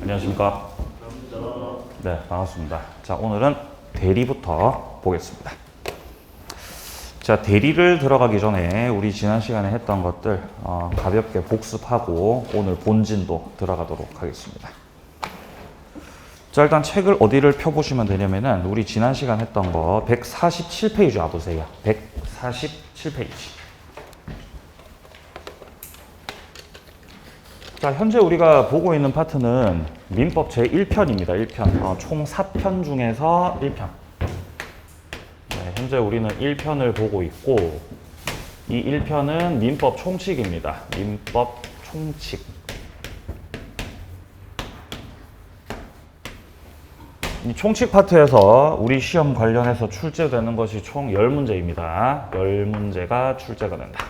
안녕하십니까. 네, 반갑습니다. 자, 오늘은 대리부터 보겠습니다. 자, 대리를 들어가기 전에 우리 지난 시간에 했던 것들 가볍게 복습하고 오늘 본진도 들어가도록 하겠습니다. 자, 일단 책을 어디를 펴보시면 되냐면은 우리 지난 시간 했던 거 147페이지 와보세요. 147페이지. 자, 현재 우리가 보고 있는 파트는 민법 제1편입니다. 1편. 총 4편 중에서 1편. 네, 현재 우리는 1편을 보고 있고, 이 1편은 민법 총칙입니다. 민법 총칙. 이 총칙 파트에서 우리 시험 관련해서 출제되는 것이 총 10문제입니다. 10문제가 출제가 된다.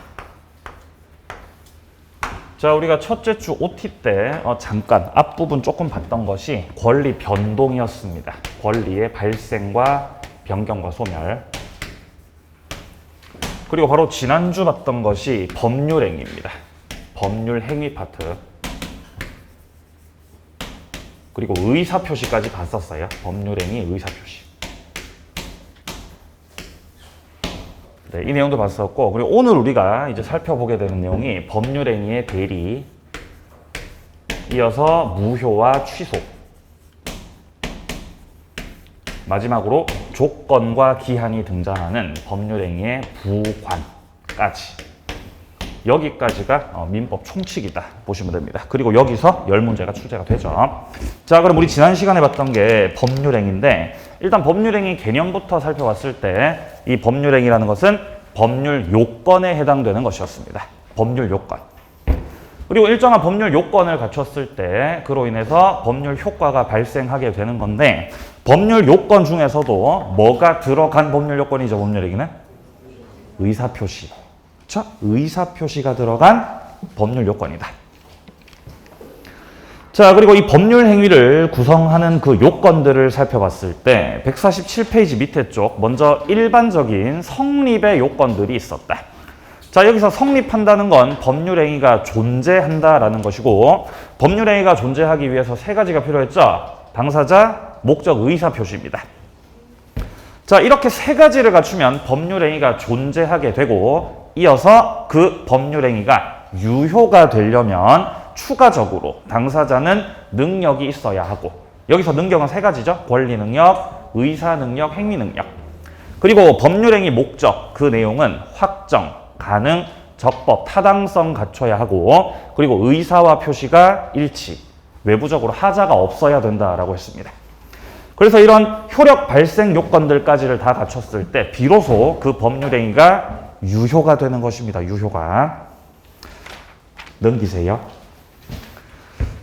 자, 우리가 첫째 주 OT 때 잠깐 앞부분 조금 봤던 것이 권리 변동이었습니다. 권리의 발생과 변경과 소멸. 그리고 바로 지난주 봤던 것이 법률행위입니다. 법률행위 파트. 그리고 의사표시까지 봤었어요. 법률행위 의사표시. 네, 이 내용도 봤었고, 그리고 오늘 우리가 이제 살펴보게 되는 내용이 법률행위의 대리, 이어서 무효와 취소, 마지막으로 조건과 기한이 등장하는 법률행위의 부관까지. 여기까지가 민법 총칙이다 보시면 됩니다. 그리고 여기서 10문제가 출제가 되죠. 자, 그럼 우리 지난 시간에 봤던 게 법률행위인데, 일단 법률행위 개념부터 살펴봤을 때 이 법률행위라는 것은 법률 요건에 해당되는 것이었습니다. 법률 요건. 그리고 일정한 법률 요건을 갖췄을 때 그로 인해서 법률 효과가 발생하게 되는 건데, 법률 요건 중에서도 뭐가 들어간 법률 요건이죠, 법률행위는? 의사표시. 자, 의사표시가 들어간 법률 요건이다. 자, 그리고 이 법률 행위를 구성하는 그 요건들을 살펴봤을 때 147페이지 밑에 쪽 먼저 일반적인 성립의 요건들이 있었다. 자, 여기서 성립한다는 건 법률 행위가 존재한다라는 것이고, 법률 행위가 존재하기 위해서 세 가지가 필요했죠. 당사자, 목적, 의사표시입니다. 자, 이렇게 세 가지를 갖추면 법률 행위가 존재하게 되고, 이어서 그 법률 행위가 유효가 되려면 추가적으로 당사자는 능력이 있어야 하고, 여기서 능력은 세 가지죠. 권리 능력, 의사 능력, 행위 능력. 그리고 법률행위 목적, 그 내용은 확정, 가능, 적법, 타당성 갖춰야 하고, 그리고 의사와 표시가 일치, 외부적으로 하자가 없어야 된다라고 했습니다. 그래서 이런 효력 발생 요건들까지를 다 갖췄을 때 비로소 그 법률행위가 유효가 되는 것입니다. 유효가. 넘기세요.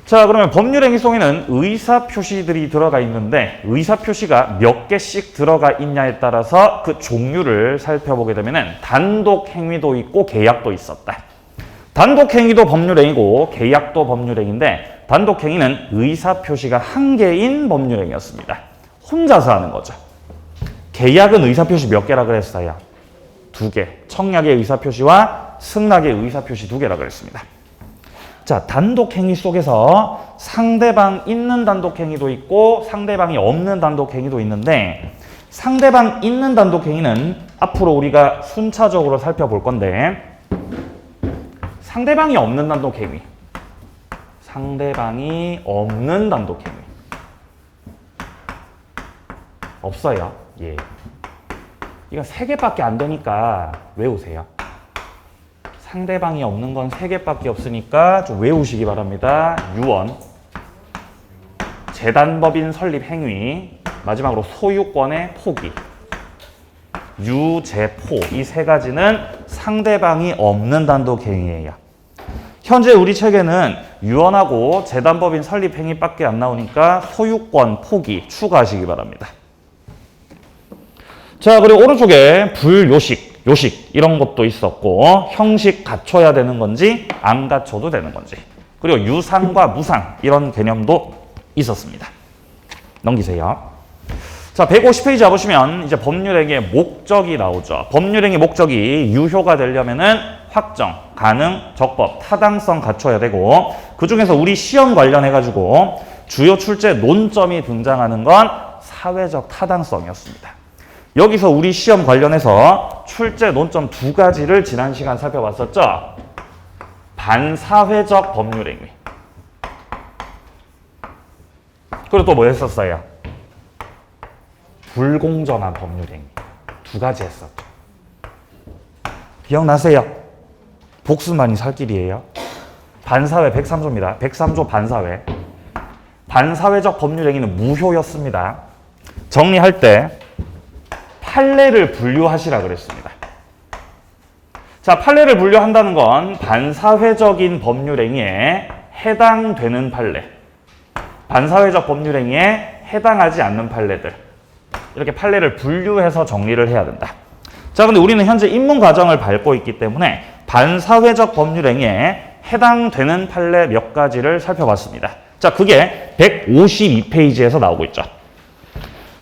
자, 그러면 법률행위 속에는 의사표시들이 들어가 있는데, 의사표시가 몇 개씩 들어가 있냐에 따라서 그 종류를 살펴보게 되면 단독행위도 있고 계약도 있었다. 단독행위도 법률행위고 계약도 법률행위인데, 단독행위는 의사표시가 한 개인 법률행위였습니다. 혼자서 하는 거죠. 계약은 의사표시 몇 개라 그랬어요? 2개. 청약의 의사표시와 승낙의 의사표시 2개라 그랬습니다. 자, 단독행위 속에서 상대방 있는 단독행위도 있고 상대방이 없는 단독행위도 있는데, 상대방 있는 단독행위는 앞으로 우리가 순차적으로 살펴볼 건데, 상대방이 없는 단독행위. 상대방이 없는 단독행위. 없어요. 예. 이건 3개밖에 안 되니까 외우세요. 상대방이 없는 건 3개밖에 없으니까 좀 외우시기 바랍니다. 유언, 재단법인 설립 행위, 마지막으로 소유권의 포기, 유재포. 이 3가지는 상대방이 없는 단독 행위예요. 현재 우리 책에는 유언하고 재단법인 설립 행위밖에 안 나오니까 소유권 포기 추가하시기 바랍니다. 자, 그리고 오른쪽에 불요식, 요식 이런 것도 있었고, 형식 갖춰야 되는 건지 안 갖춰도 되는 건지, 그리고 유상과 무상 이런 개념도 있었습니다. 넘기세요. 자, 150페이지 잡으시면 이제 법률행위의 목적이 나오죠. 법률행위 목적이 유효가 되려면은 확정, 가능, 적법, 타당성 갖춰야 되고, 그 중에서 우리 시험 관련해가지고 주요 출제 논점이 등장하는 건 사회적 타당성이었습니다. 여기서 우리 시험 관련해서 출제 논점 두 가지를 지난 시간 살펴봤었죠. 반사회적 법률행위. 그리고 또 뭐 했었어요? 불공정한 법률행위. 두 가지 했었죠. 기억나세요? 복수만이 살 길이에요. 반사회 103조입니다. 103조 반사회. 반사회적 법률행위는 무효였습니다. 정리할 때 판례를 분류하시라 그랬습니다. 자, 판례를 분류한다는 건 반사회적인 법률행위에 해당되는 판례, 반사회적 법률행위에 해당하지 않는 판례들, 이렇게 판례를 분류해서 정리를 해야 된다. 자, 근데 우리는 현재 입문 과정을 밟고 있기 때문에 반사회적 법률행위에 해당되는 판례 몇 가지를 살펴봤습니다. 자, 그게 152페이지에서 나오고 있죠.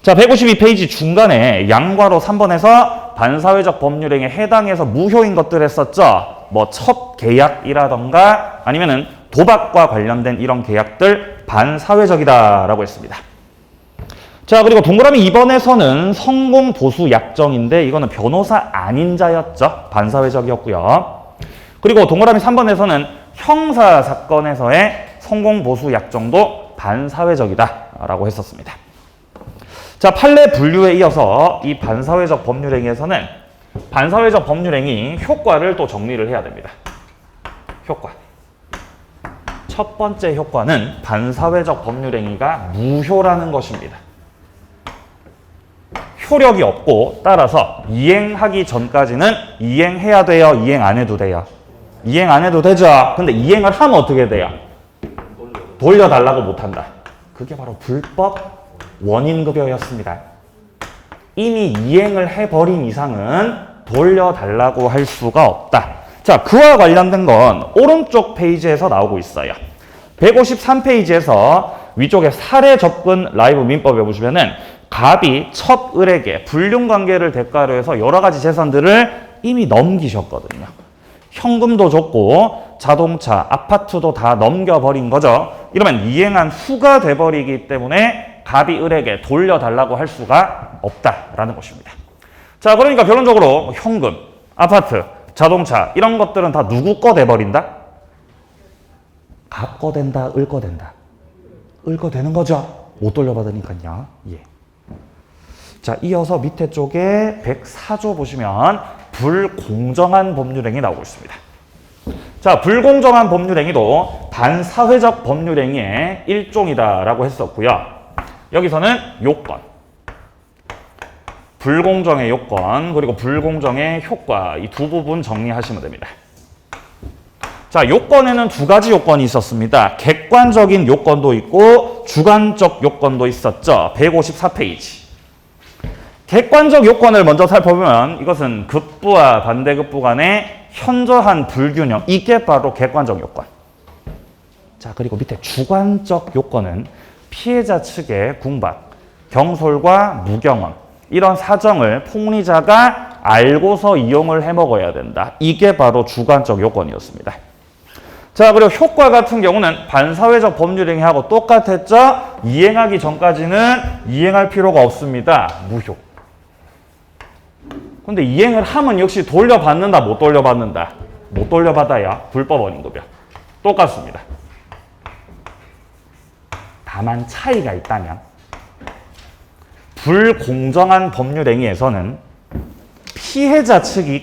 자, 152페이지 중간에 양괄호 3번에서 반사회적 법률행위에 해당해서 무효인 것들 했었죠. 뭐 첩계약이라던가 아니면은 도박과 관련된 이런 계약들 반사회적이다라고 했습니다. 자, 그리고 동그라미 2번에서는 성공보수 약정인데 이거는 변호사 아닌 자였죠. 반사회적이었고요. 그리고 동그라미 3번에서는 형사사건에서의 성공보수 약정도 반사회적이다라고 했었습니다. 자, 판례 분류에 이어서 이 반사회적 법률행위에서는 반사회적 법률행위 효과를 또 정리를 해야 됩니다. 효과. 첫 번째 효과는 반사회적 법률행위가 무효라는 것입니다. 효력이 없고 따라서 이행하기 전까지는 이행해야 돼요? 이행 안 해도 돼요? 이행 안 해도 되죠? 근데 이행을 하면 어떻게 돼요? 돌려달라고 못한다. 그게 바로 불법 원인급여였습니다. 이미 이행을 해버린 이상은 돌려달라고 할 수가 없다. 자, 그와 관련된 건 오른쪽 페이지에서 나오고 있어요. 153페이지에서 위쪽에 사례 접근 라이브 민법에 보시면은 갑이 첫 을에게 불륜관계를 대가로 해서 여러 가지 재산들을 이미 넘기셨거든요. 현금도 줬고 자동차, 아파트도 다 넘겨버린 거죠. 이러면 이행한 후가 돼버리기 때문에 갑이 을에게 돌려달라고 할 수가 없다라는 것입니다. 자, 그러니까 결론적으로 현금, 아파트, 자동차 이런 것들은 다 누구 거 돼버린다? 갑 거 된다, 을 거 된다. 을 거 되는 거죠. 못 돌려받으니까요. 예. 자, 이어서 밑에 쪽에 104조 보시면 불공정한 법률행위 나오고 있습니다. 자, 불공정한 법률행위도 반사회적 법률행위의 일종이다라고 했었고요. 여기서는 요건, 불공정의 요건, 그리고 불공정의 효과 이 두 부분 정리하시면 됩니다. 자, 요건에는 두 가지 요건이 있었습니다. 객관적인 요건도 있고 주관적 요건도 있었죠. 154페이지. 객관적 요건을 먼저 살펴보면 이것은 급부와 반대급부 간의 현저한 불균형, 이게 바로 객관적 요건. 자, 그리고 밑에 주관적 요건은 피해자 측의 궁박, 경솔과 무경험 이런 사정을 폭리자가 알고서 이용을 해먹어야 된다. 이게 바로 주관적 요건이었습니다. 자, 그리고 효과 같은 경우는 반사회적 법률행위하고 똑같았죠. 이행하기 전까지는 이행할 필요가 없습니다. 무효. 근데 이행을 하면 역시 돌려받는다, 못 돌려받는다? 못 돌려받아야 불법 원인급여. 똑같습니다. 다만 차이가 있다면 불공정한 법률행위에서는 피해자 측이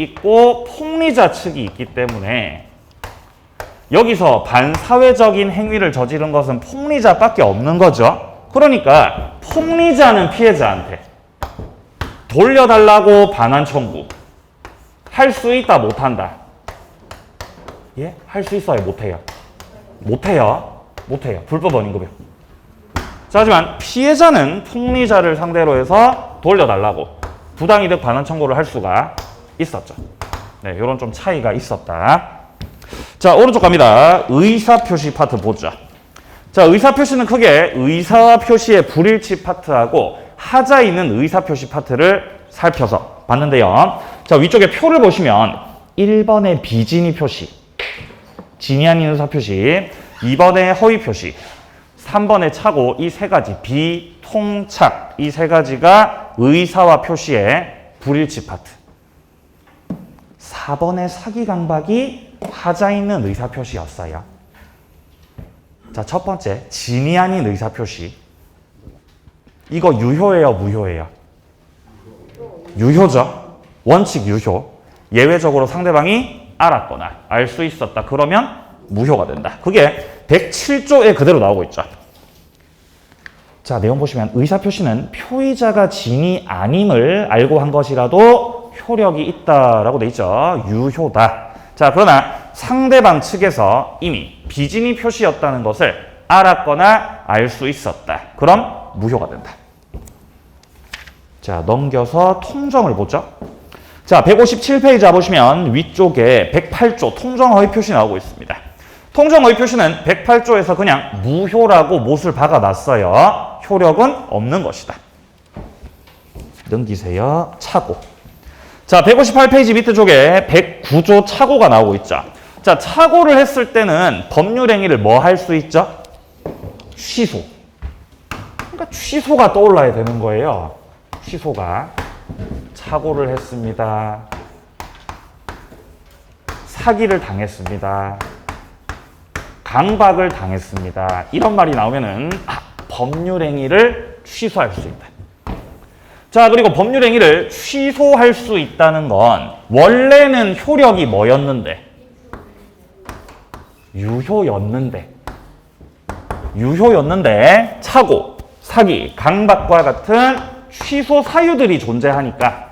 있고 폭리자 측이 있기 때문에 여기서 반사회적인 행위를 저지른 것은 폭리자밖에 없는 거죠. 그러니까 폭리자는 피해자한테 돌려달라고 반환 청구 할 수 있다, 못한다? 예? 할 수 있어요, 못해요? 못해요. 불법 원인급여. 자, 하지만 피해자는 폭리자를 상대로 해서 돌려달라고 부당이득 반환 청구를 할 수가 있었죠. 네, 이런 좀 차이가 있었다. 자, 오른쪽 갑니다. 의사표시 파트 보죠. 자, 의사표시는 크게 의사표시의 불일치 파트하고 하자 있는 의사표시 파트를 살펴서 봤는데요. 자, 위쪽에 표를 보시면 1번의 비진이 표시, 진이 아닌 의사표시, 2번의 허위표시, 3번의 착오, 이 세 가지, 비통착, 이 세 가지가 의사와 표시의 불일치 파트. 4번의 사기 강박이 하자 있는 의사표시였어요. 자, 첫 번째, 진이 아닌 의사표시. 이거 유효예요, 무효예요? 유효죠. 원칙 유효. 예외적으로 상대방이 알았거나 알 수 있었다. 그러면 무효가 된다. 그게 107조에 그대로 나오고 있죠. 자, 내용 보시면 의사표시는 표의자가 진이 아님을 알고 한 것이라도 효력이 있다라고 돼 있죠. 유효다. 자, 그러나 상대방 측에서 이미 비진이 표시였다는 것을 알았거나 알 수 있었다. 그럼 무효가 된다. 자, 넘겨서 통정을 보죠. 자, 157페이지 보시면 위쪽에 108조 통정허위 표시 나오고 있습니다. 통정허위 표시는 108조에서 그냥 무효라고 못을 박아놨어요. 효력은 없는 것이다. 넘기세요. 착오. 자, 158페이지 밑에 쪽에 109조 착오가 나오고 있죠. 자, 착오를 했을 때는 법률행위를 뭐 할 수 있죠? 취소. 그러니까 취소가 떠올라야 되는 거예요. 취소가. 착오를 했습니다. 사기를 당했습니다. 강박을 당했습니다. 이런 말이 나오면은 법률행위를 취소할 수 있다. 자, 그리고 법률행위를 취소할 수 있다는 건 원래는 효력이 뭐였는데? 유효였는데 착오, 사기, 강박과 같은 취소 사유들이 존재하니까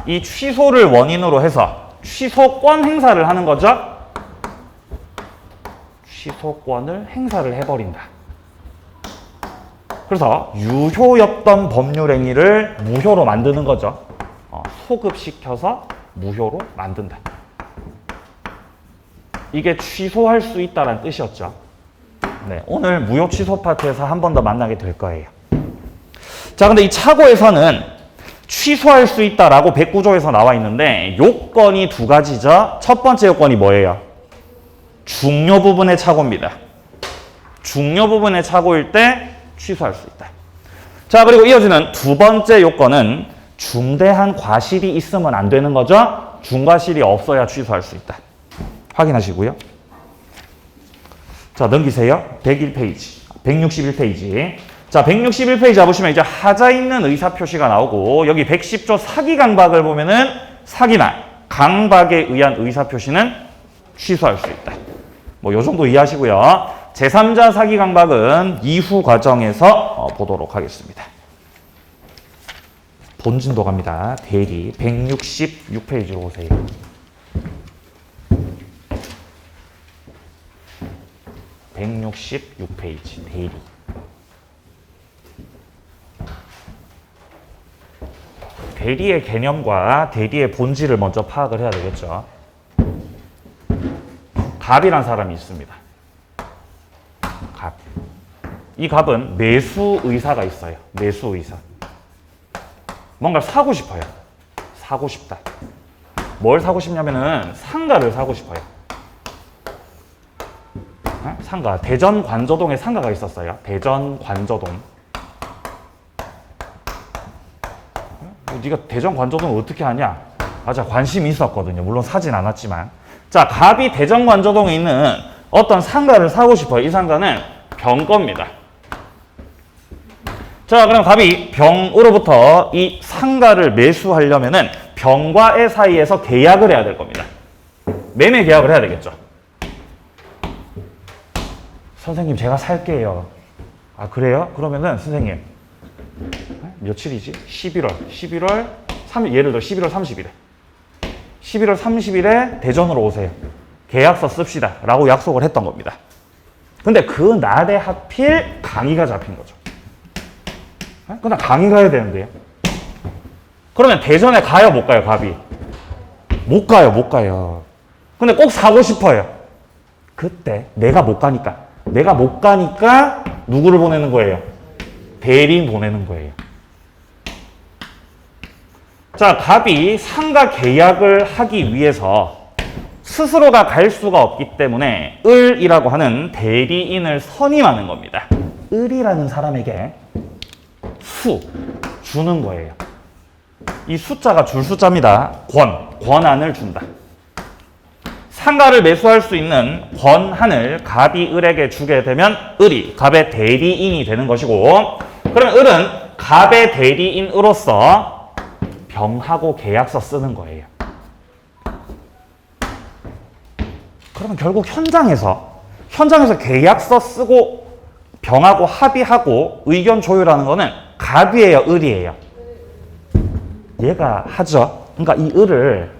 이 취소를 원인으로 해서 취소권 행사를 하는 거죠. 취소권을 행사를 해버린다. 그래서 유효였던 법률행위를 무효로 만드는 거죠. 소급시켜서 무효로 만든다. 이게 취소할 수 있다는 뜻이었죠. 네, 오늘 무효 취소 파트에서 한 번 더 만나게 될 거예요. 자, 근데 이 착오에서는 취소할 수 있다라고 109조에서 나와 있는데 요건이 두 가지죠. 첫 번째 요건이 뭐예요? 중요 부분의 착오입니다. 중요 부분의 착오일 때 취소할 수 있다. 자, 그리고 이어지는 두 번째 요건은 중대한 과실이 있으면 안 되는 거죠. 중과실이 없어야 취소할 수 있다. 확인하시고요. 자, 넘기세요. 101페이지, 161페이지. 자, 161페이지 보시면 이제 하자 있는 의사표시가 나오고 여기 110조 사기 강박을 보면은 사기나 강박에 의한 의사표시는 취소할 수 있다. 뭐 요 정도 이해하시고요. 제3자 사기 강박은 이후 과정에서 보도록 하겠습니다. 본진도 갑니다. 대리 166페이지로 오세요. (166페이지) 대리. 대리의 개념과 대리의 본질을 먼저 파악을 해야 되겠죠. 갑이란 사람이 있습니다. 갑. 이 갑은 매수 의사가 있어요. 매수 의사. 뭔가를 사고 싶어요. 사고 싶다. 뭘 사고 싶냐면은 상가를 사고 싶어요. 상가. 대전 관저동에 상가가 있었어요. 대전 관저동. 네가 대전 관저동 어떻게 하냐? 맞아, 관심이 있었거든요. 물론 사진 않았지만. 자, 갑이 대전 관저동에 있는 어떤 상가를 사고 싶어요. 이 상가는 병거입니다. 자, 그럼 갑이 병으로부터 이 상가를 매수하려면은 병과 애 사이에서 계약을 해야 될 겁니다. 매매 계약을 해야 되겠죠. 선생님, 제가 살게요. 아, 그래요? 그러면은 선생님 며칠이지? 11월 3일, 예를 들어 11월 30일에 11월 30일에 대전으로 오세요. 계약서 씁시다 라고 약속을 했던 겁니다. 근데 그 날에 하필 강의가 잡힌 거죠. 그냥 강의 가야 되는데요. 그러면 대전에 가요, 못 가요, 갑이? 못 가요. 근데 꼭 사고 싶어요. 그때 내가 못 가니까 누구를 보내는 거예요? 대리인 보내는 거예요. 자, 갑이 상가 계약을 하기 위해서 스스로가 갈 수가 없기 때문에 을이라고 하는 대리인을 선임하는 겁니다. 을이라는 사람에게 주는 거예요. 이 숫자가 줄 숫자입니다. 권한을 준다. 상가를 매수할 수 있는 권한을 갑이 을에게 주게 되면 을이 갑의 대리인이 되는 것이고, 그러면 을은 갑의 대리인으로서 병하고 계약서 쓰는 거예요. 그러면 결국 현장에서 계약서 쓰고 병하고 합의하고 의견 조율하는 거는 갑이에요, 을이에요? 얘가 하죠. 그러니까 이 을을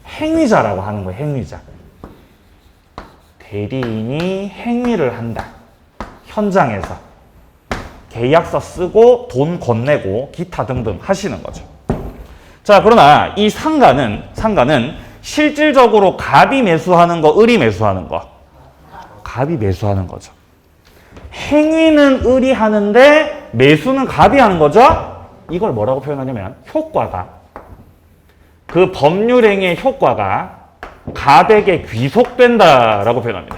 행위자라고 하는 거예요, 행위자. 대리인이 행위를 한다. 현장에서 계약서 쓰고 돈 건네고 기타 등등 하시는 거죠. 자, 그러나 이 상가는 실질적으로 갑이 매수하는 거, 을이 매수하는 거? 갑이 매수하는 거죠. 행위는 을이 하는데 매수는 갑이 하는 거죠? 이걸 뭐라고 표현하냐면 효과가, 그 법률행위의 효과가 갑에게 귀속된다라고 표현합니다.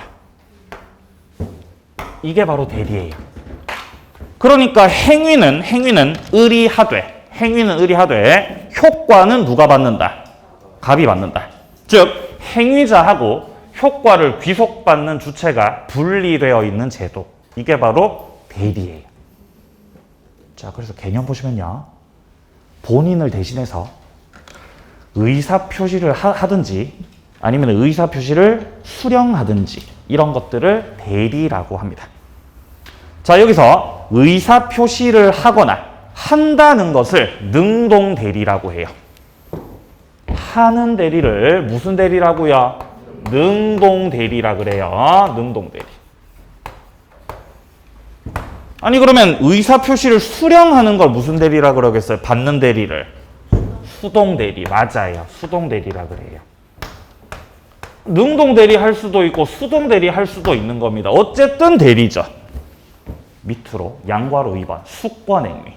이게 바로 대리예요. 그러니까 행위는 을이 하되 효과는 누가 받는다? 갑이 받는다. 즉 행위자하고 효과를 귀속받는 주체가 분리되어 있는 제도, 이게 바로 대리예요. 자, 그래서 개념 보시면요, 본인을 대신해서 의사표시를 하든지 아니면 의사표시를 수령하든지 이런 것들을 대리라고 합니다. 자, 여기서 의사표시를 하거나 한다는 것을 능동대리라고 해요. 하는 대리를 무슨 대리라고요? 능동대리라 그래요. 능동대리. 아니, 그러면 의사표시를 수령하는 걸 무슨 대리라 그러겠어요? 받는 대리를 수동대리. 맞아요. 수동대리라 그래요. 능동대리 할 수도 있고 수동대리 할 수도 있는 겁니다. 어쨌든 대리죠. 밑으로 양괄호 2번 수권행위.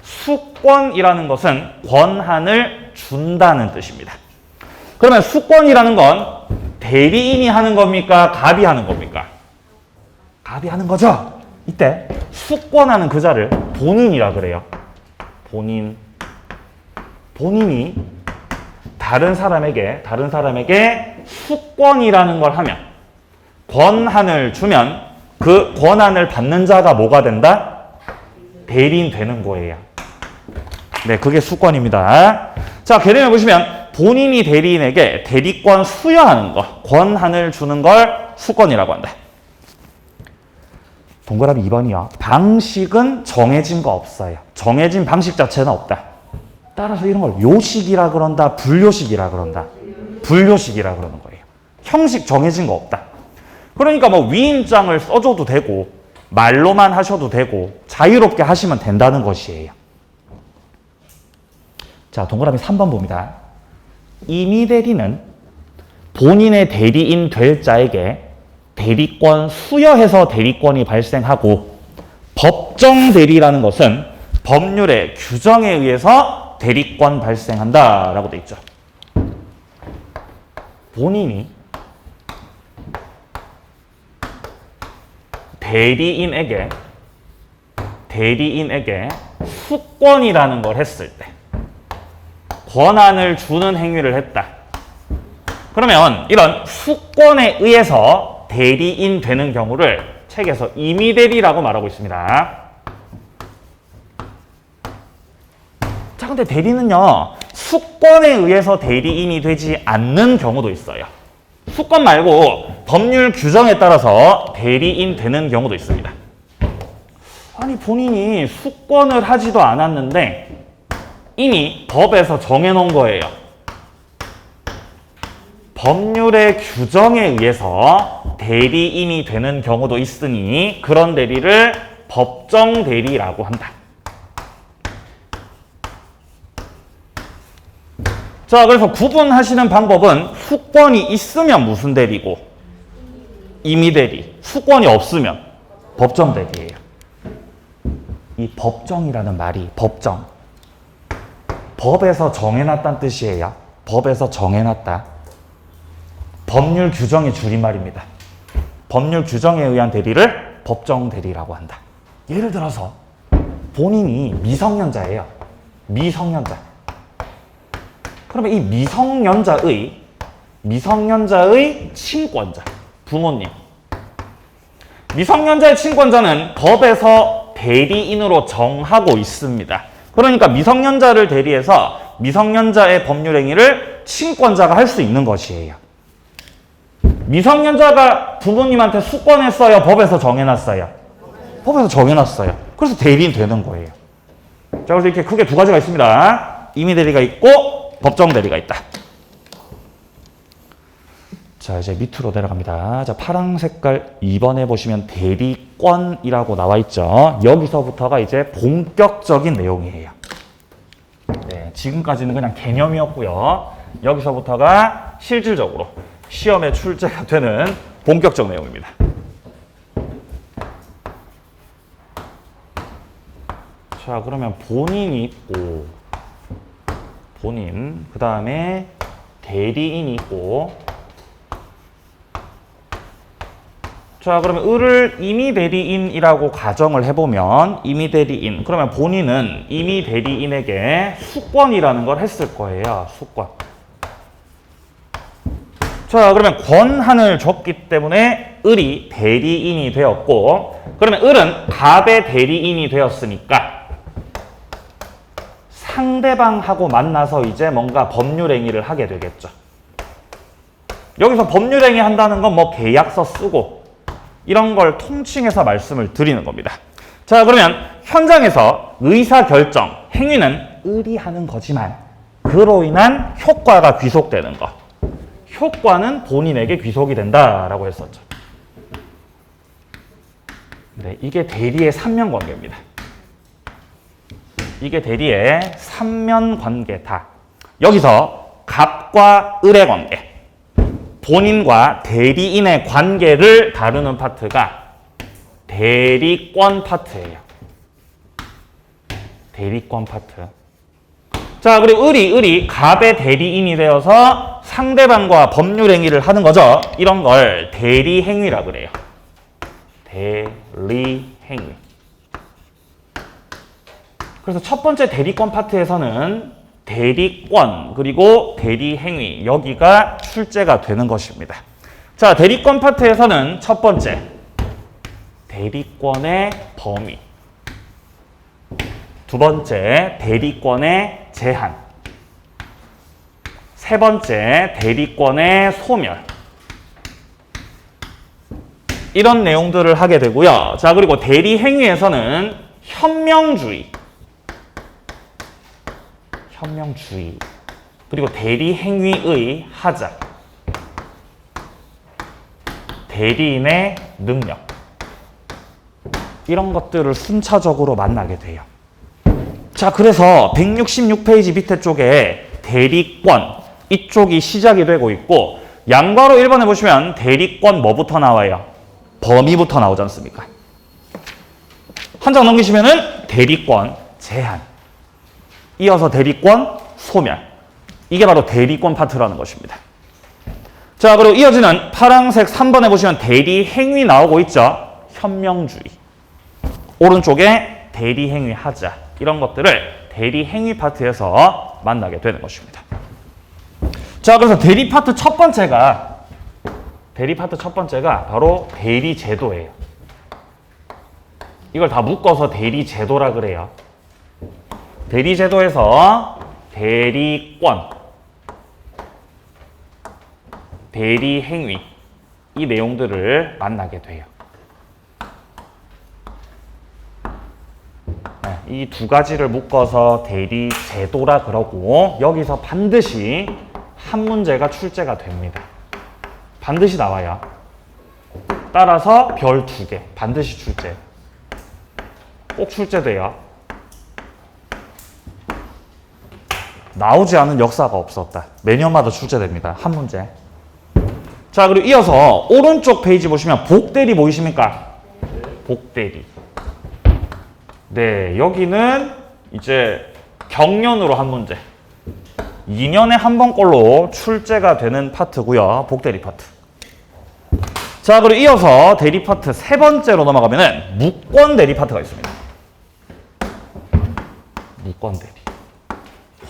수권이라는 것은 권한을 준다는 뜻입니다. 그러면 수권이라는 건 대리인이 하는 겁니까? 갑이 하는 겁니까? 갑이 하는 거죠. 이때 수권하는 그 자를 본인이라 그래요. 본인이 다른 사람에게 수권이라는 걸 하면, 권한을 주면 그 권한을 받는 자가 뭐가 된다? 대리인 되는 거예요. 네, 그게 수권입니다. 자, 개념해 보시면 본인이 대리인에게 대리권 수여하는 거, 권한을 주는 걸 수권이라고 한다. 동그라미 2번이요. 방식은 정해진 거 없어요. 정해진 방식 자체는 없다. 따라서 이런 걸 요식이라 그런다, 불요식이라 그런다. 불요식이라 그러는 거예요. 형식 정해진 거 없다. 그러니까 뭐 위임장을 써줘도 되고 말로만 하셔도 되고 자유롭게 하시면 된다는 것이에요. 자, 동그라미 3번 봅니다. 임의대리는 본인의 대리인 될 자에게 대리권 수여해서 대리권이 발생하고, 법정대리라는 것은 법률의 규정에 의해서 대리권 발생한다라고 돼 있죠. 본인이 대리인에게 수권이라는 걸 했을 때, 권한을 주는 행위를 했다. 그러면 이런 수권에 의해서 대리인 되는 경우를 책에서 임의대리라고 말하고 있습니다. 자, 근데 대리는요, 수권에 의해서 대리인이 되지 않는 경우도 있어요. 수권 말고 법률 규정에 따라서 대리인 되는 경우도 있습니다. 아니, 본인이 수권을 하지도 않았는데 이미 법에서 정해놓은 거예요. 법률의 규정에 의해서 대리인이 되는 경우도 있으니 그런 대리를 법정대리라고 한다. 자, 그래서 구분하시는 방법은 수권이 있으면 무슨 대리고 임의대리, 수권이 없으면 법정대리예요. 이 법정이라는 말이 법에서 정해놨다는 뜻이에요. 법에서 정해놨다. 법률 규정의 줄임말입니다. 법률 규정에 의한 대리를 법정 대리라고 한다. 예를 들어서 본인이 미성년자예요. 미성년자. 그러면 이 미성년자의 친권자, 부모님. 미성년자의 친권자는 법에서 대리인으로 정하고 있습니다. 그러니까 미성년자를 대리해서 미성년자의 법률 행위를 친권자가 할 수 있는 것이에요. 미성년자가 부모님한테 수권했어요? 법에서 정해놨어요? 법에서 정해놨어요. 그래서 대리인 되는 거예요. 자, 그래서 이렇게 크게 두 가지가 있습니다. 임의 대리가 있고 법정 대리가 있다. 자, 이제 밑으로 내려갑니다. 자, 파랑 색깔 2번에 보시면 대리권이라고 나와 있죠. 여기서부터가 이제 본격적인 내용이에요. 네, 지금까지는 그냥 개념이었고요. 여기서부터가 실질적으로 시험에 출제가 되는 본격적 내용입니다. 자, 그러면 본인이 있고, 본인, 그 다음에 대리인이 있고, 자, 그러면 을을 임의 대리인이라고 가정을 해보면, 임의 대리인, 그러면 본인은 임의 대리인에게 수권이라는 걸 했을 거예요. 수권. 자, 그러면 권한을 줬기 때문에 을이 대리인이 되었고, 그러면 을은 갑의 대리인이 되었으니까 상대방하고 만나서 이제 뭔가 법률행위를 하게 되겠죠. 여기서 법률행위 한다는 건 뭐 계약서 쓰고 이런 걸 통칭해서 말씀을 드리는 겁니다. 자, 그러면 현장에서 의사결정, 행위는 을이 하는 거지만 그로 인한 효과가 귀속되는 것. 효과는 본인에게 귀속이 된다라고 했었죠. 네, 이게 대리의 삼면관계입니다. 이게 대리의 삼면관계다. 여기서 갑과 을의 관계, 본인과 대리인의 관계를 다루는 파트가 대리권 파트예요. 대리권 파트. 자, 그리고 을이 갑의 대리인이 되어서 상대방과 법률행위를 하는 거죠. 이런 걸 대리행위라 그래요. 대리행위. 그래서 첫 번째 대리권 파트에서는 대리권 그리고 대리행위 여기가 출제가 되는 것입니다. 자, 대리권 파트에서는 첫 번째 대리권의 범위, 두 번째 대리권의 제한, 세 번째 대리권의 소멸, 이런 내용들을 하게 되고요. 자, 그리고 대리행위에서는 현명주의, 그리고 대리행위의 하자, 대리인의 능력, 이런 것들을 순차적으로 만나게 돼요. 자, 그래서 166페이지 밑에 쪽에 대리권 이쪽이 시작이 되고 있고, 양괄호 1번에 보시면 대리권 뭐부터 나와요? 범위부터 나오지 않습니까? 한 장 넘기시면은 대리권 제한, 이어서 대리권 소멸, 이게 바로 대리권 파트라는 것입니다. 자, 그리고 이어지는 파란색 3번에 보시면 대리행위 나오고 있죠. 현명주의, 오른쪽에 대리행위 하자, 이런 것들을 대리행위 파트에서 만나게 되는 것입니다. 자, 그래서 대리 파트 첫 번째가 바로 대리제도예요. 이걸 다 묶어서 대리제도라 그래요. 대리제도에서 대리권, 대리행위, 이 내용들을 만나게 돼요. 이 두 가지를 묶어서 대리제도라 그러고, 여기서 반드시 한 문제가 출제가 됩니다. 반드시 나와요. 따라서 별 2개 반드시 출제, 꼭 출제돼요. 나오지 않은 역사가 없었다. 매년마다 출제됩니다. 한 문제. 자, 그리고 이어서 오른쪽 페이지 보시면 복대리 보이십니까? 복대리. 네, 여기는 이제 경련으로 한 문제. 2년에 한 번꼴로 출제가 되는 파트고요. 복대리 파트. 자, 그리고 이어서 대리 파트 세 번째로 넘어가면은 무권 대리 파트가 있습니다. 무권 대리.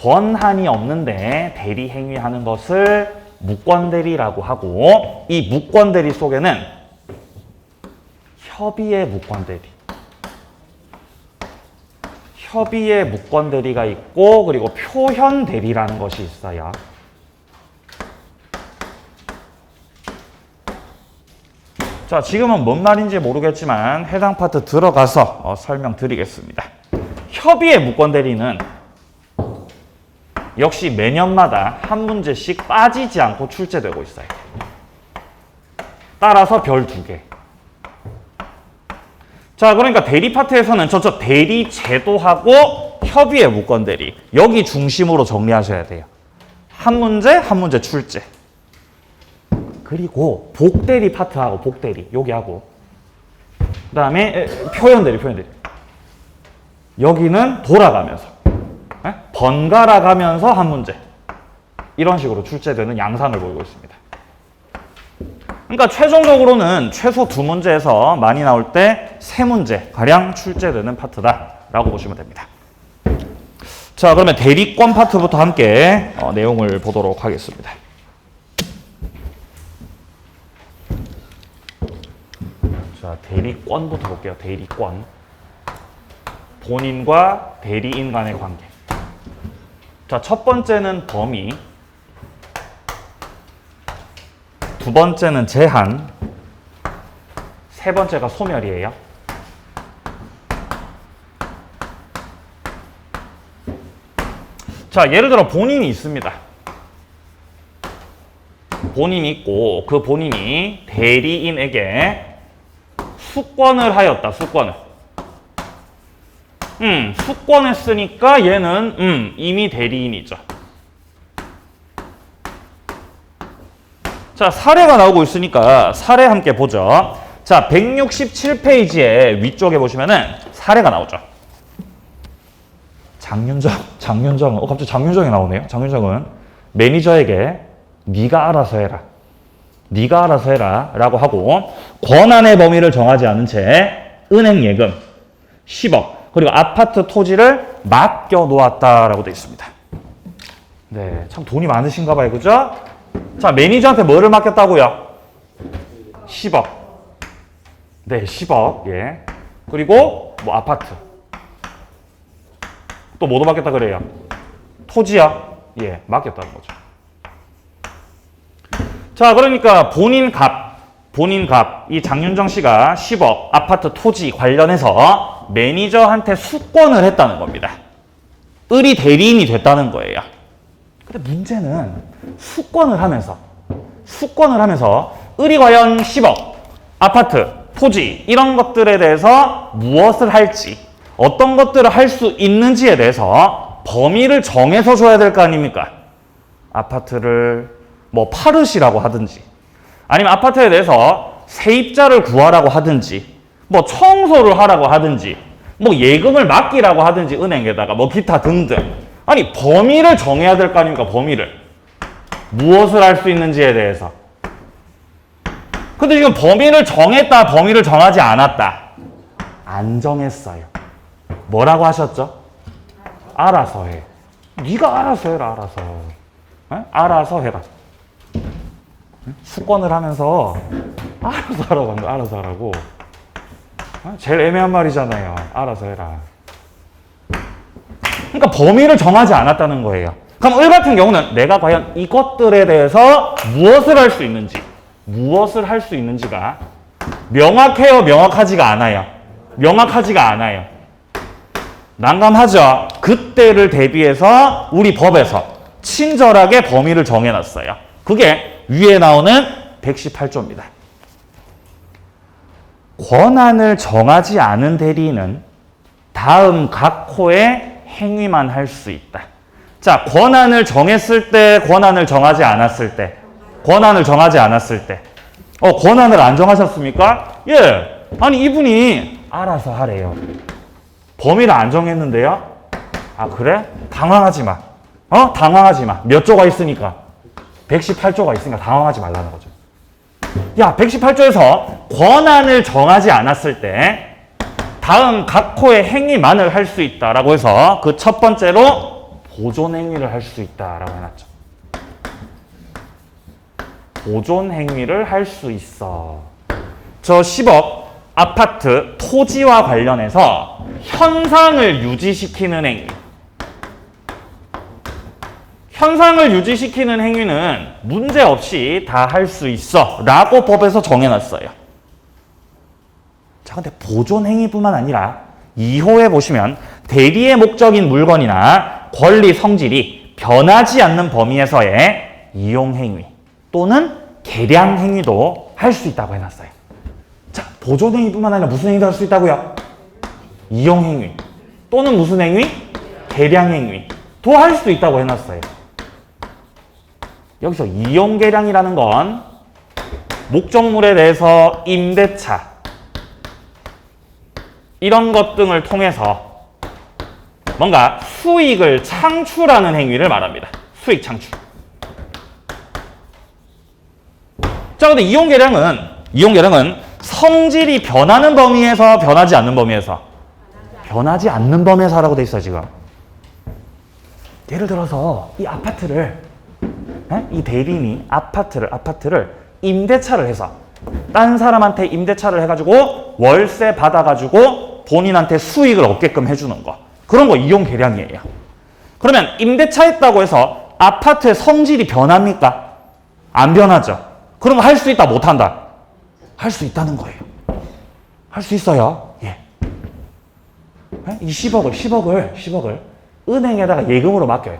권한이 없는데 대리 행위하는 것을 무권 대리라고 하고, 이 무권 대리 속에는 협의의 무권 대리, 협의의 무권 대리가 있고, 그리고 표현 대리라는 것이 있어요. 자, 지금은 뭔 말인지 모르겠지만 해당 파트 들어가서 설명드리겠습니다. 협의의 무권 대리는 역시 매년마다 한 문제씩 빠지지 않고 출제되고 있어요. 따라서 별 2개. 자, 그러니까 대리 파트에서는 저 대리 제도하고 협의의 무권 대리, 여기 중심으로 정리하셔야 돼요. 한 문제 출제. 그리고 복대리 파트하고 복대리, 여기하고, 그 다음에 표현 대리. 여기는 돌아가면서, 번갈아 가면서 한 문제, 이런 식으로 출제되는 양상을 보이고 있습니다. 그러니까 최종적으로는 최소 2문제에서 많이 나올 때 3문제 가량 출제되는 파트다라고 보시면 됩니다. 자, 그러면 대리권 파트부터 함께 내용을 보도록 하겠습니다. 자, 대리권부터 볼게요. 대리권. 본인과 대리인 간의 관계. 자, 첫 번째는 범위, 두 번째는 제한, 세 번째가 소멸이에요. 자, 예를 들어 본인이 있습니다. 본인이 있고, 그 본인이 대리인에게 수권을 하였다. 수권했으니까 얘는 이미 대리인이죠. 자, 사례가 나오고 있으니까 사례 함께 보죠. 자, 167페이지에 위쪽에 보시면은 사례가 나오죠. 장윤정은 갑자기 장윤정이 나오네요. 장윤정은 매니저에게 네가 알아서 해라 라고 하고, 권한의 범위를 정하지 않은 채 은행 예금 10억 그리고 아파트 토지를 맡겨 놓았다라고 되어 있습니다. 네, 참 돈이 많으신가 봐요. 그죠? 자, 매니저한테 뭐를 맡겼다고요? 10억. 네, 10억. 예. 그리고 뭐 아파트. 또 뭐도 맡겼다 그래요? 토지요? 예, 맡겼다는 거죠. 자, 그러니까 본인 값, 이 장윤정 씨가 10억 아파트 토지 관련해서 매니저한테 수권을 했다는 겁니다. 을이 대리인이 됐다는 거예요. 근데 문제는 수권을 하면서 을이 과연 10억 아파트, 토지 이런 것들에 대해서 무엇을 할지, 어떤 것들을 할 수 있는지에 대해서 범위를 정해서 줘야 될 거 아닙니까? 아파트를 뭐 파르시라고 하든지, 아니면 아파트에 대해서 세입자를 구하라고 하든지, 뭐 청소를 하라고 하든지, 뭐 예금을 맡기라고 하든지 은행에다가 뭐 기타 등등. 아니, 범위를 정해야 될 거 아닙니까? 범위를. 무엇을 할 수 있는지에 대해서. 근데 지금 범위를 정했다, 범위를 정하지 않았다. 안 정했어요. 뭐라고 하셨죠? 알아서 해. 네가 알아서 해라, 알아서. 알아서 해라. 수권을 하면서 알아서 하라고. 제일 애매한 말이잖아요. 알아서 해라. 그러니까 범위를 정하지 않았다는 거예요. 그럼 을 같은 경우는 내가 과연 이것들에 대해서 무엇을 할 수 있는지가 명확해요, 명확하지가 않아요? 명확하지가 않아요. 난감하죠? 그때를 대비해서 우리 법에서 친절하게 범위를 정해놨어요. 그게 위에 나오는 118조입니다. 권한을 정하지 않은 대리인은 다음 각 호의 행위만 할 수 있다. 자, 권한을 정했을 때, 권한을 정하지 않았을 때. 권한을 안 정하셨습니까? 예. 아니, 이분이 알아서 하래요. 범위를 안 정했는데요? 아, 그래? 당황하지 마. 당황하지 마. 몇 조가 있으니까? 118조가 있으니까 당황하지 말라는 거죠. 야, 118조에서 권한을 정하지 않았을 때 다음 각 호의 행위만을 할 수 있다라고 해서 그 첫 번째로 보존 행위를 할 수 있다라고 해놨죠. 보존 행위를 할 수 있어. 저 10억 아파트 토지와 관련해서 현상을 유지시키는 행위. 현상을 유지시키는 행위는 문제없이 다 할 수 있어 라고 법에서 정해놨어요. 자, 근데 보존 행위뿐만 아니라 2호에 보시면 대리의 목적인 물건이나 권리 성질이 변하지 않는 범위에서의 이용 행위 또는 개량 행위도 할 수 있다고 해놨어요. 자, 보존 행위뿐만 아니라 무슨 행위도 할 수 있다고요? 이용 행위 또는 무슨 행위? 개량 행위도 할 수 있다고 해놨어요. 여기서 이용 개량이라는 건 목적물에 대해서 임대차 이런 것 등을 통해서 뭔가 수익을 창출하는 행위를 말합니다. 수익 창출. 자, 근데 이용 개량은 성질이 변하는 범위에서 변하지 않는 범위에서 변하지 않는 범위에서 하라고 돼 있어요, 지금. 예를 들어서 이 아파트를 이 대리인이 아파트를 임대차를 해서 딴 사람한테 임대차를 해가지고 월세 받아가지고 본인한테 수익을 얻게끔 해주는 거. 그런 거 이용 개량이에요. 그러면 임대차 했다고 해서 아파트의 성질이 변합니까? 안 변하죠. 그럼 할 수 있다, 못 한다? 할 수 있다는 거예요. 할 수 있어요. 예. 이 10억을 은행에다가 예금으로 맡겨요.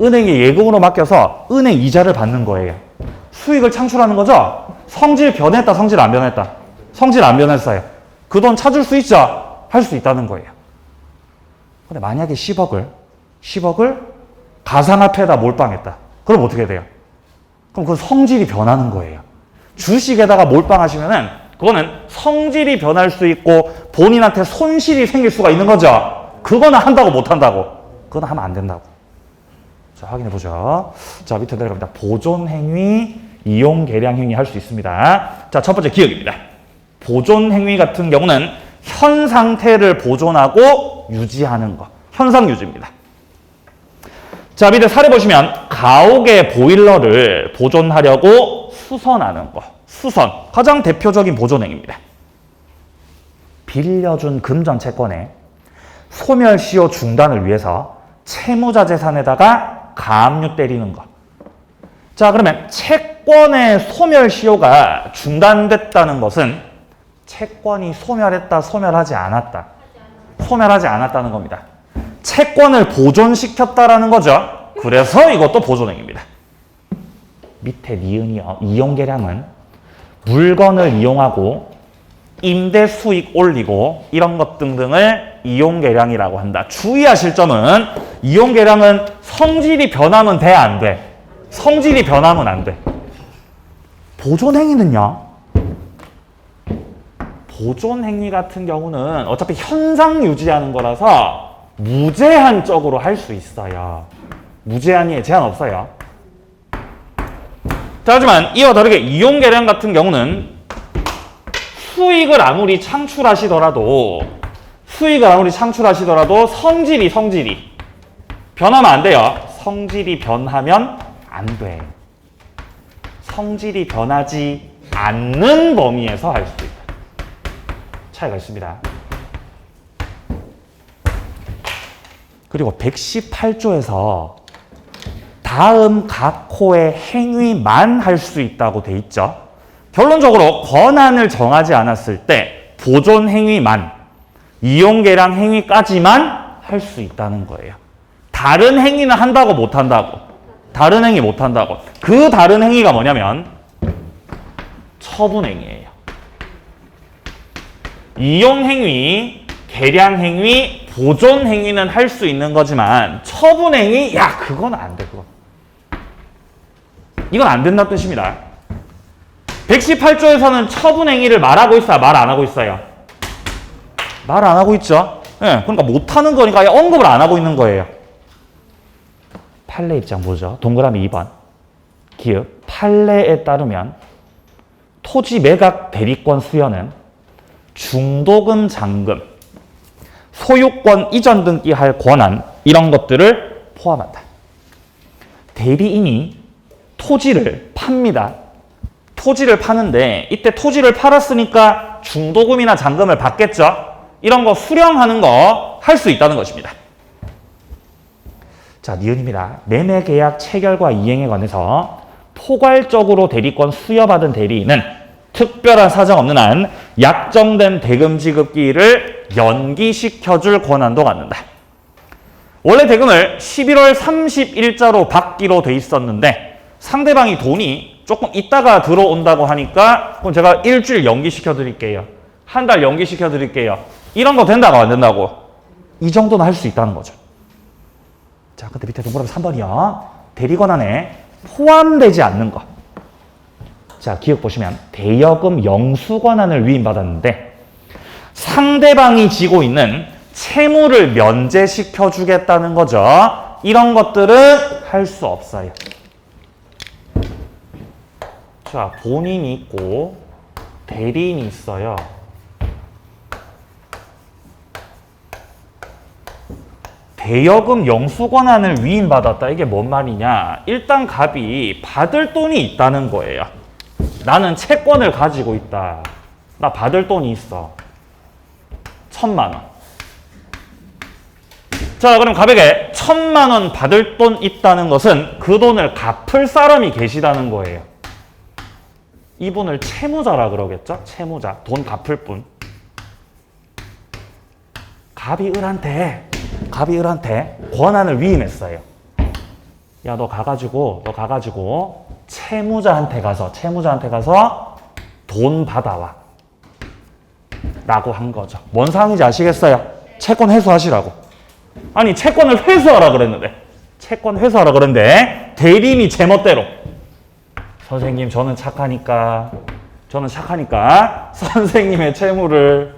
은행에 예금으로 맡겨서 은행 이자를 받는 거예요. 수익을 창출하는 거죠? 성질 변했다, 성질 안 변했다? 성질 안 변했어요. 그 돈 찾을 수 있죠? 할 수 있다는 거예요. 근데 만약에 10억을 가상화폐에다 몰빵했다. 그럼 어떻게 돼요? 그럼 그 성질이 변하는 거예요. 주식에다가 몰빵하시면은 그거는 성질이 변할 수 있고 본인한테 손실이 생길 수가 있는 거죠? 그거는 한다고 못 한다고? 그건 하면 안 된다고. 자, 확인해 보죠. 자, 밑에 내려갑니다. 보존 행위, 이용 개량 행위 할 수 있습니다. 자, 첫 번째 기억입니다. 보존 행위 같은 경우는 현 상태를 보존하고 유지하는 거. 현상 유지입니다. 자, 밑에 사례 보시면 가옥의 보일러를 보존하려고 수선하는 거. 수선. 가장 대표적인 보존 행위입니다. 빌려준 금전 채권의 소멸시효 중단을 위해서 채무자 재산에다가 가압류 때리는 거. 자, 그러면 채권의 소멸시효가 중단됐다는 것은 채권이 소멸했다, 소멸하지 않았다. 소멸하지 않았다는 겁니다. 채권을 보존시켰다라는 거죠. 그래서 이것도 보존행위입니다. 밑에 니은이요. 이용계량은 물건을 이용하고 임대 수익 올리고 이런 것 등등을 이용계량이라고 한다. 주의하실 점은 이용계량은 성질이 변하면 돼, 안 돼? 성질이 변하면 안 돼. 보존행위는요. 보존행위 같은 경우는 어차피 현상 유지하는 거라서 무제한적으로 할 수 있어요. 무제한이에요. 제한 없어요. 자, 하지만 이와 다르게 이용계량 같은 경우는 수익을 아무리 창출하시더라도 성질이 변하면 안 돼요. 성질이 변하면 안 돼. 성질이 변하지 않는 범위에서 할 수 있다. 차이가 있습니다. 그리고 118조에서 다음 각 호의 행위만 할 수 있다고 돼 있죠. 결론적으로 권한을 정하지 않았을 때 보존 행위만, 이용계량 행위까지만 할 수 있다는 거예요. 다른 행위는 한다고 못 한다고. 다른 행위 못 한다고. 그 다른 행위가 뭐냐면 처분 행위예요. 이용 행위, 계량 행위, 보존 행위는 할 수 있는 거지만 처분 행위, 야, 그건 안 돼. 그건. 이건 안 된다는 뜻입니다. 118조에서는 처분 행위를 말하고 있어요? 말 안 하고 있어요? 말 안 하고 있죠? 예, 그러니까 못 하는 거니까 언급을 안 하고 있는 거예요. 판례 입장 보죠. 동그라미 2번. 기읍. 판례에 따르면 토지 매각 대리권 수여는 중도금 잔금, 소유권 이전 등기할 권한 이런 것들을 포함한다. 대리인이 토지를 팝니다. 토지를 파는데 이때 토지를 팔았으니까 중도금이나 잔금을 받겠죠. 이런 거 수령하는 거 할 수 있다는 것입니다. 자, 니은입니다. 매매계약 체결과 이행에 관해서 포괄적으로 대리권 수여받은 대리인은 특별한 사정 없는 한 약정된 대금 지급기일을 연기시켜줄 권한도 갖는다. 원래 대금을 11월 30일자로 받기로 돼 있었는데 상대방이 돈이 조금 있다가 들어온다고 하니까 그럼 제가 일주일 연기시켜 드릴게요. 한 달 연기시켜 드릴게요. 이런 거 된다고 안 된다고? 이 정도는 할 수 있다는 거죠. 자, 근데 밑에 동그라미 3번이요. 대리권한에 포함되지 않는 거. 자, 기억 보시면 대여금 영수권한을 위임받았는데 상대방이 지고 있는 채무를 면제시켜 주겠다는 거죠. 이런 것들은 할 수 없어요. 자, 본인이 있고 대리인이 있어요. 대여금 영수권한을 위임받았다. 이게 뭔 말이냐? 일단 갑이 받을 돈이 있다는 거예요. 나는 채권을 가지고 있다. 나 받을 돈이 있어. 1,000만 원. 자, 그럼 갑에게 1,000만 원 받을 돈 있다는 것은 그 돈을 갚을 사람이 계시다는 거예요. 이분을 채무자라 그러겠죠? 채무자. 돈 갚을 분. 갑이 을한테 권한을 위임했어요. 야, 너 가가지고 채무자한테 가서 돈 받아와. 라고 한 거죠. 뭔 상황인지 아시겠어요? 채권 회수하시라고. 아니, 채권을 회수하라 그랬는데 대리인이 제멋대로 선생님, 저는 착하니까 선생님의 채무를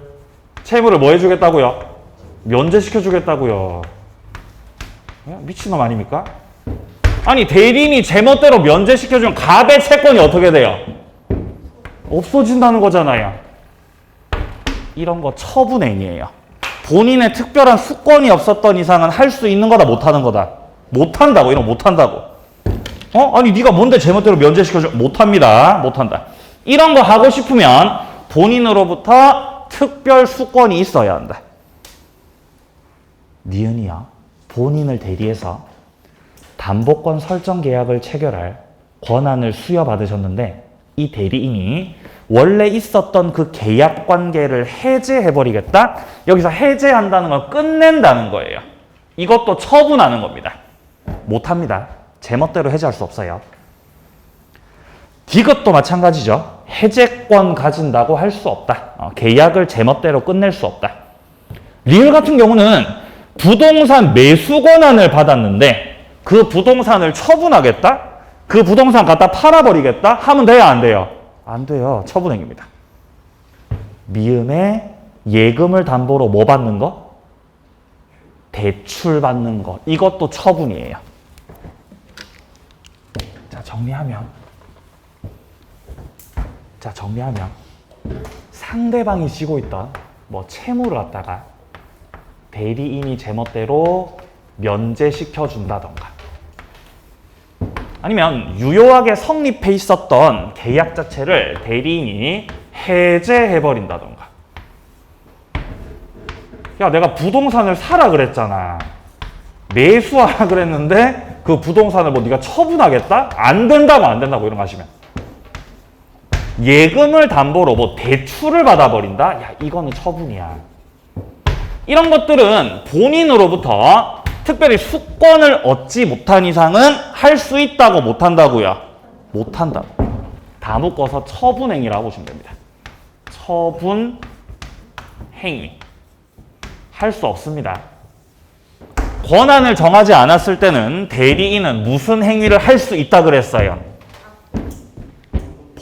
뭐 해주겠다고요? 면제시켜주겠다고요. 미친놈 아닙니까? 아니, 대리인이 제멋대로 면제시켜주면 갑의 채권이 어떻게 돼요? 없어진다는 거잖아요. 이런 거 처분행위예요. 본인의 특별한 수권이 없었던 이상은 할 수 있는 거다, 못하는 거다. 못한다고, 이런 거 못한다고. 아니, 네가 뭔데 제멋대로 면제시켜줘? 못합니다. 못한다. 이런 거 하고 싶으면 본인으로부터 특별 수권이 있어야 한다. 니은이요. 본인을 대리해서 담보권 설정 계약을 체결할 권한을 수여받으셨는데 이 대리인이 원래 있었던 그 계약 관계를 해제해버리겠다? 여기서 해제한다는 건 끝낸다는 거예요. 이것도 처분하는 겁니다. 못합니다. 제멋대로 해제할 수 없어요. 디귿도 마찬가지죠. 해제권 가진다고 할 수 없다. 계약을 제멋대로 끝낼 수 없다. 리을 같은 경우는 부동산 매수 권한을 받았는데 그 부동산을 처분하겠다? 그 부동산 갖다 팔아버리겠다? 하면 돼요, 안 돼요? 안 돼요. 처분행위입니다. 미음에 예금을 담보로 뭐 받는 거? 대출 받는 거. 이것도 처분이에요. 자, 정리하면 상대방이 지고 있던 채무를 갖다가 대리인이 제멋대로 면제시켜 준다던가 아니면 유효하게 성립해 있었던 계약 자체를 대리인이 해제해 버린다던가. 야, 내가 부동산을 사라 그랬잖아. 매수하라 그랬는데 그 부동산을 네가 처분하겠다? 안 된다고 이런 거 하시면. 예금을 담보로 대출을 받아버린다? 야, 이거는 처분이야. 이런 것들은 본인으로부터 특별히 수권을 얻지 못한 이상은 할 수 있다고 못한다고요? 못한다고. 다 묶어서 처분행위라고 보시면 됩니다. 처분행위. 할 수 없습니다. 권한을 정하지 않았을 때는 대리인은 무슨 행위를 할 수 있다 그랬어요?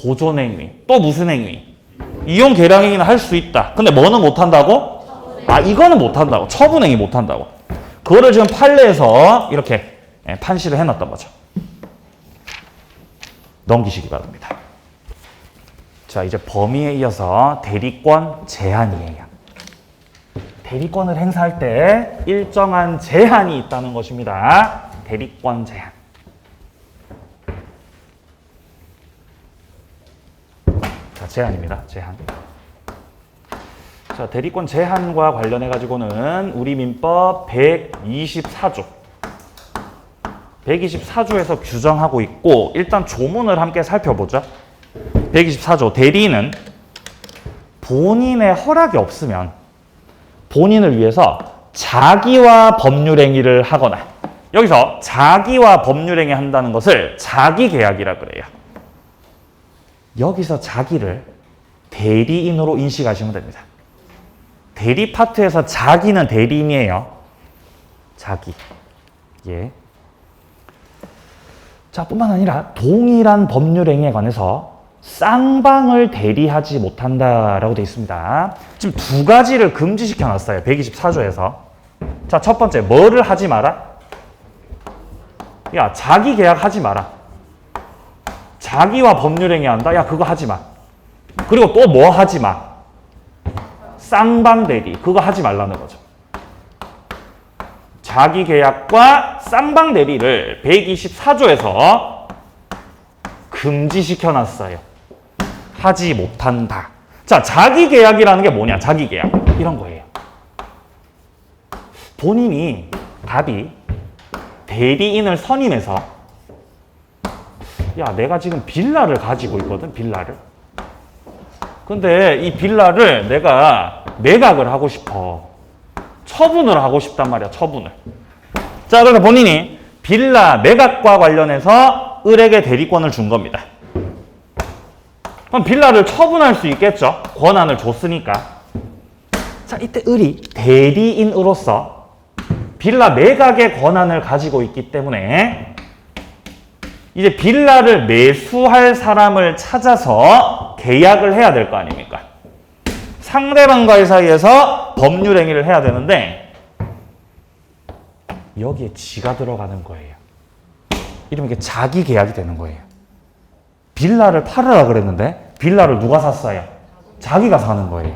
보존행위. 또 무슨 행위? 이용 계량행위는 할 수 있다. 근데 뭐는 못한다고? 이거는 못한다고. 처분행위 못한다고. 그거를 지금 판례에서 이렇게 판시를 해놨던 거죠. 넘기시기 바랍니다. 자, 이제 범위에 이어서 대리권 제한이에요. 대리권을 행사할 때 일정한 제한이 있다는 것입니다. 대리권 제한. 자, 제한입니다. 제한. 자, 대리권 제한과 관련해 가지고는 우리 민법 124조 124조에서 규정하고 있고, 일단 조문을 함께 살펴보죠. 124조 대리인은 본인의 허락이 없으면 본인을 위해서 자기와 법률행위를 하거나, 여기서 자기와 법률행위 한다는 것을 자기계약이라 그래요. 여기서 자기를 대리인으로 인식하시면 됩니다. 대리 파트에서 자기는 대리인이에요. 자기. 예. 자, 뿐만 아니라 동일한 법률행위에 관해서 쌍방을 대리하지 못한다라고 되어 있습니다. 지금 두 가지를 금지시켜 놨어요. 124조에서. 자, 첫 번째, 뭐를 하지 마라? 야, 자기 계약하지 마라. 자기와 법률행위 한다? 야, 그거 하지 마. 그리고 또 뭐 하지 마? 쌍방 대리. 그거 하지 말라는 거죠. 자기 계약과 쌍방 대리를 124조에서 금지시켜 놨어요. 하지 못한다. 자, 자기 계약이라는 게 뭐냐? 자기 계약. 이런 거예요. 본인이 답이 대리인을 선임해서, 야, 내가 지금 빌라를 가지고 있거든, 빌라를. 근데 이 빌라를 내가 매각을 하고 싶어. 처분을 하고 싶단 말이야, 처분을. 자, 그래서 본인이 빌라 매각과 관련해서 을에게 대리권을 준 겁니다. 그럼 빌라를 처분할 수 있겠죠? 권한을 줬으니까. 자, 이때 을이 대리인으로서 빌라 매각의 권한을 가지고 있기 때문에 이제 빌라를 매수할 사람을 찾아서 계약을 해야 될 거 아닙니까? 상대방과의 사이에서 법률행위를 해야 되는데 여기에 지가 들어가는 거예요. 이러면 이게 자기 계약이 되는 거예요. 빌라를 팔으라 그랬는데 빌라를 누가 샀어요? 자기가 사는 거예요.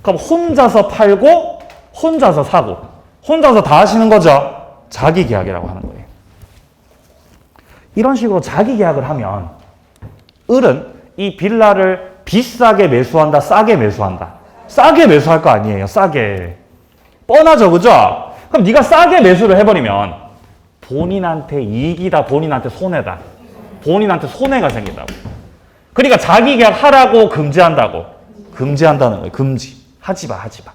그럼 혼자서 팔고 혼자서 사고 혼자서 다 하시는 거죠? 자기 계약이라고 하는 거예요. 이런 식으로 자기 계약을 하면 을은 이 빌라를 비싸게 매수한다, 싸게 매수한다. 싸게 매수할 거 아니에요. 싸게. 뻔하죠, 그죠? 그럼 네가 싸게 매수를 해버리면 본인한테 이익이다, 본인한테 손해다. 본인한테 손해가 생긴다고. 그러니까 자기 계약 하라고 금지한다고. 금지한다는 거예요. 금지. 하지 마, 하지 마.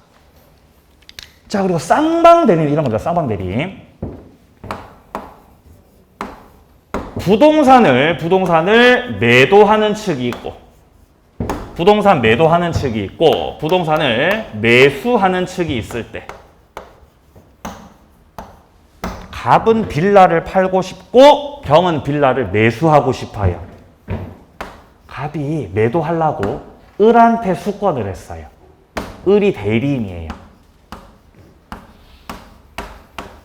자, 그리고 쌍방 대리 이런 거죠. 쌍방 대리. 부동산을 매도하는 측이 있고, 부동산 매도하는 측이 있고, 부동산을 매수하는 측이 있을 때, 갑은 빌라를 팔고 싶고, 병은 빌라를 매수하고 싶어요. 갑이 매도하려고 을한테 수권을 했어요. 을이 대리인이에요.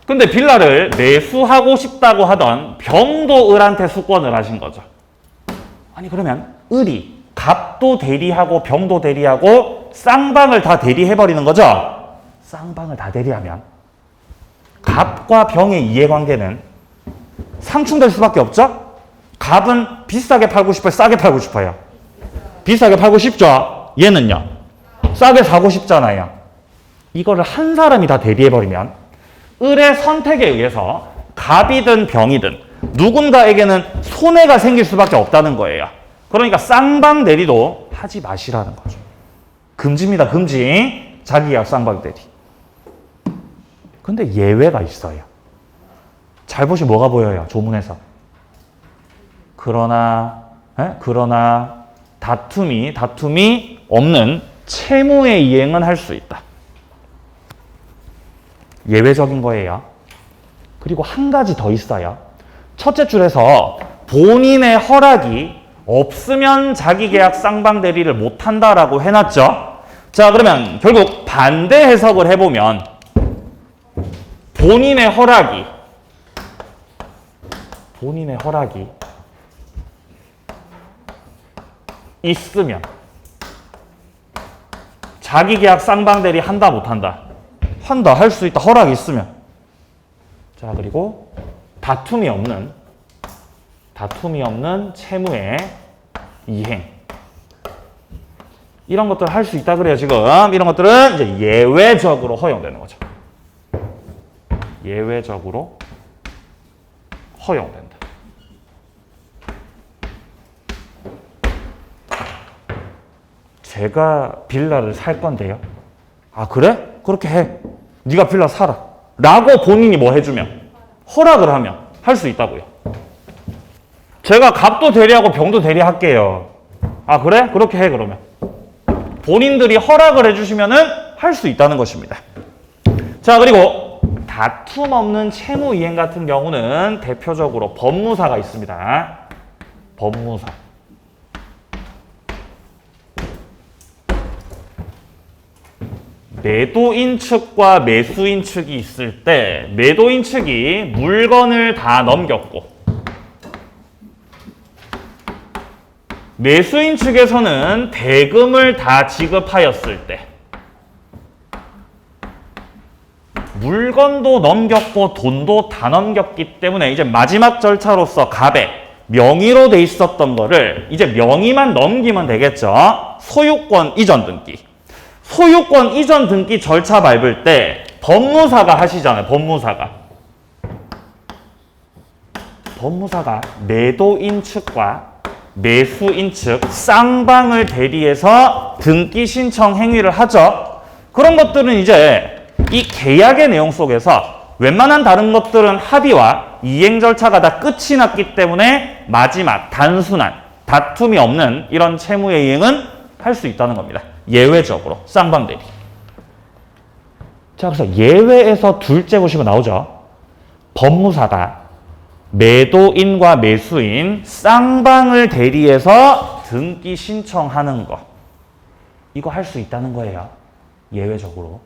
근데 빌라를 매수하고 싶다고 하던 병도 을한테 수권을 하신 거죠. 아니, 그러면 을이 갑도 대리하고 병도 대리하고 쌍방을 다 대리해버리는 거죠? 쌍방을 다 대리하면 갑과 병의 이해관계는 상충될 수밖에 없죠? 갑은 비싸게 팔고 싶어요? 싸게 팔고 싶어요? 비싸게 팔고 싶죠? 얘는요? 싸게 사고 싶잖아요. 이거를 한 사람이 다 대리해버리면 을의 선택에 의해서 갑이든 병이든 누군가에게는 손해가 생길 수밖에 없다는 거예요. 그러니까 쌍방 대리도 하지 마시라는 거죠. 금지입니다. 금지. 자기계약 쌍방 대리. 근데 예외가 있어요. 잘 보시면 뭐가 보여요? 조문에서. 그러나 다툼이 없는 채무의 이행은 할 수 있다. 예외적인 거예요. 그리고 한 가지 더 있어요. 첫째 줄에서 본인의 허락이 없으면 자기계약 쌍방 대리를 못한다라고 해놨죠. 자, 그러면 결국 반대 해석을 해보면 본인의 허락이 본인의 허락이 있으면 자기계약 쌍방대리 한다 못한다? 한다. 할 수 있다. 허락이 있으면. 자, 그리고 다툼이 없는 채무의 이행. 이런 것들을 할 수 있다 그래요. 지금 이런 것들은 이제 예외적으로 허용되는 거죠. 예외적으로 허용된다. 제가 빌라를 살 건데요. 아, 그래? 그렇게 해. 네가 빌라 사라. 라고 본인이 뭐 해주면, 허락을 하면 할 수 있다고요. 제가 값도 대리하고 병도 대리할게요. 아, 그래? 그렇게 해. 그러면 본인들이 허락을 해주시면은 할 수 있다는 것입니다. 자, 그리고 다툼 없는 채무 이행 같은 경우는 대표적으로 법무사가 있습니다. 법무사. 매도인 측과 매수인 측이 있을 때 매도인 측이 물건을 다 넘겼고 매수인 측에서는 대금을 다 지급하였을 때 물건도 넘겼고 돈도 다 넘겼기 때문에 이제 마지막 절차로서 갑에 명의로 돼 있었던 거를 이제 명의만 넘기면 되겠죠. 소유권 이전 등기. 소유권 이전 등기 절차 밟을 때 법무사가 하시잖아요. 법무사가 매도인 측과 매수인 측 쌍방을 대리해서 등기 신청 행위를 하죠. 그런 것들은 이제 이 계약의 내용 속에서 웬만한 다른 것들은 합의와 이행 절차가 다 끝이 났기 때문에 마지막 단순한 다툼이 없는 이런 채무의 이행은 할 수 있다는 겁니다. 예외적으로 쌍방대리. 자, 그래서 예외에서 둘째 보시면 나오죠. 법무사가 매도인과 매수인 쌍방을 대리해서 등기 신청하는 거. 이거 할 수 있다는 거예요. 예외적으로.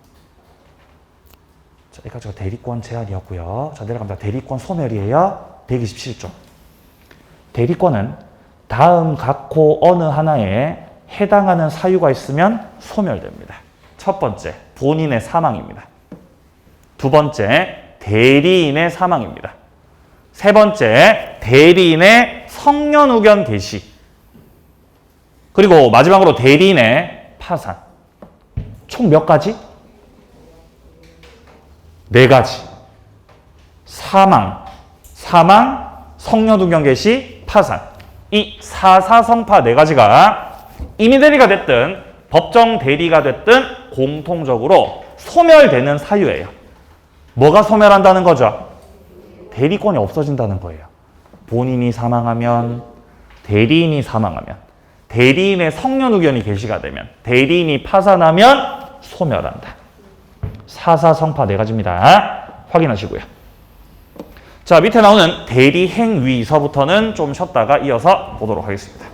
자, 여기까지가 대리권 제한이었고요. 자, 내려갑니다. 대리권 소멸이에요. 127조. 대리권은 다음 각호 어느 하나에 해당하는 사유가 있으면 소멸됩니다. 첫 번째, 본인의 사망입니다. 두 번째, 대리인의 사망입니다. 세 번째, 대리인의 성년후견 개시. 그리고 마지막으로 대리인의 파산. 총 몇 가지? 네 가지. 사망, 성년후견 개시, 파산. 이 사사성파 네 가지가 임의 대리가 됐든 법정 대리가 됐든 공통적으로 소멸되는 사유예요. 뭐가 소멸한다는 거죠? 대리권이 없어진다는 거예요. 본인이 사망하면, 대리인이 사망하면, 대리인의 성년후견이 개시가 되면, 대리인이 파산하면 소멸한다. 사사성파 네 가지입니다. 확인하시고요. 자, 밑에 나오는 대리행위서부터는 좀 쉬었다가 이어서 보도록 하겠습니다.